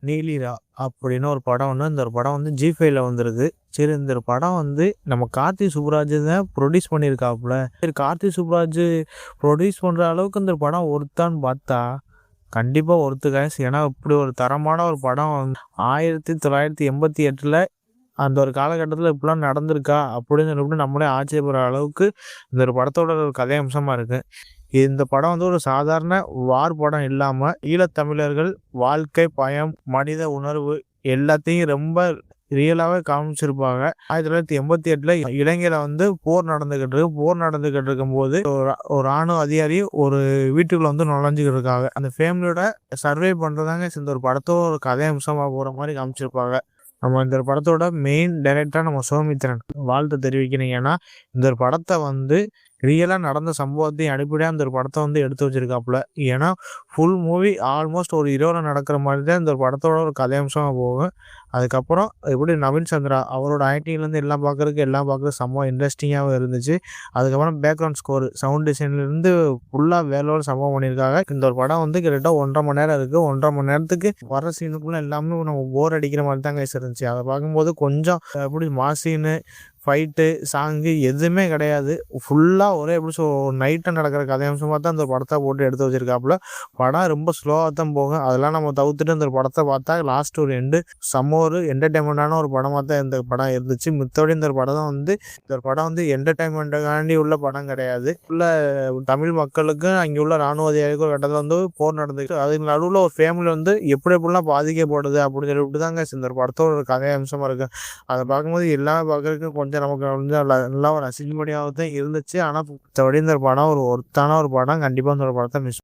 நீலிரா அப்படின்னு ஒரு படம் இந்த ஒரு படம் ஜி5ல வந்துருக்கு. சரி, இந்த ஒரு படம் நம்ம கார்த்தி சுப்புராஜ் தான் ப்ரொடியூஸ் பண்ணியிருக்காப்புல. சரி, கார்த்தி சுப்புராஜ் ப்ரொடியூஸ் பண்ணுற அளவுக்கு இந்த படம் ஒர்த்தான்னு பார்த்தா கண்டிப்பாக ஒர்த்து கைஸ். ஏன்னா இப்படி ஒரு தரமான ஒரு படம் 1988ல் அந்த ஒரு காலகட்டத்தில் இப்படிலாம் நடந்திருக்கா அப்படின்னு சொல்லிட்டு நம்மளே ஆச்சரியப்படுற அளவுக்கு இந்த ஒரு படத்தோட ஒரு கதை அம்சமாக இருக்குது. இந்த படம் ஒரு சாதாரண வார் படம் இல்லாமல் ஈழத்தமிழர்கள் வாழ்க்கை, பயம், மனித உணர்வு எல்லாத்தையும் ரொம்ப ரியலாகவே காமிச்சிருப்பாங்க. 1988ல் இலங்கையில் போர் நடந்துக்கிட்டு இருக்கும்போது ஒரு ராணுவ அதிகாரி ஒரு வீட்டுக்குள்ள நுழைஞ்சிக்கிட்டு இருக்காங்க. அந்த ஃபேமிலியோட சர்வே பண்ணுறதாங்க இந்த ஒரு படத்தோட ஒரு கதை அம்சமாக போகிற மாதிரி காமிச்சிருப்பாங்க. நம்ம இந்த படத்தோட மெயின் டைரக்டராக நம்ம சோமித்திரன் வாழ்த்து தெரிவிக்கணும். ஏன்னா இந்த ஒரு படத்தை ரியலாக நடந்த சம்பவத்தையும் அடிப்படையாக இந்த ஒரு படத்தை எடுத்து வச்சிருக்காப்புல. ஏன்னா ஃபுல் மூவி ஆல்மோஸ்ட் ஒரு இரவில் நடக்கிற மாதிரி தான் இந்த ஒரு படத்தோட ஒரு கதையம்சமாக போகும். அதுக்கப்புறம் எப்படி நவீன் சந்திரா அவரோட ஆக்டிங்லேருந்து எல்லாம் பார்க்குறதுக்கு செம்ம இன்ட்ரெஸ்டிங்காகவும் இருந்துச்சு. அதுக்கப்புறம் பேக்ரவுண்ட் ஸ்கோர், சவுண்ட் டிசைன்லேருந்து ஃபுல்லாக வேலோட சம்பவம் பண்ணியிருக்காங்க. இந்த ஒரு படம் கிட்டத்தட்ட 1.5 மணி நேரம் இருக்குது. 1.5 மணி நேரத்துக்கு வர சீனுக்குள்ளே எல்லாமே நம்ம போர் அடிக்கிற மாதிரி தான் கைஸ் இருந்துச்சு. அதை பார்க்கும்போது கொஞ்சம் எப்படி மாசீனு, ஃபைட்டு, சாங்கு எதுவுமே கிடையாது. ஃபுல்லாக ஒரே எப்படி நைட்டில் நடக்கிற கதையம்சமாக தான் இந்த படத்தை போட்டு எடுத்து வச்சிருக்காப்புல. படம் ரொம்ப ஸ்லோவாக தான் போகும். அதெல்லாம் நம்ம தவிர்த்துட்டு இந்த படத்தை பார்த்தா லாஸ்ட் ஒரு ஒரு என்டர்டைன்மெண்ட்டான ஒரு படமாக தான் இந்த படம் இருந்துச்சு. மித்தபடி இந்த படம் என்டர்டைன்மெண்ட்டுக்காண்டி உள்ள படம் கிடையாது. உள்ள தமிழ் மக்களுக்கும் அங்கே உள்ள ராணுவ அதிகாரிக்கும் இடத்துல போர் நடந்துக்கிட்டு அதுக்கு நடுவில் ஒரு ஃபேமிலி எப்படிலாம் பாதிக்கப்படுது அப்படின்னு சொல்லிட்டு தாங்க இந்த படத்தோட ஒரு கதை அம்சமாக இருக்குது. அதை பார்க்கும்போது எல்லாமே பார்க்குறதுக்கு கொஞ்சம் நமக்கு நல்லா ஒரு ரசிக்கும்படியாக தான் இருந்துச்சு. ஆனால் மற்றபடி இந்த படம் ஒரு ஒர்த்தான ஒரு படம். கண்டிப்பாக இந்த ஒரு படத்தை மிஸ்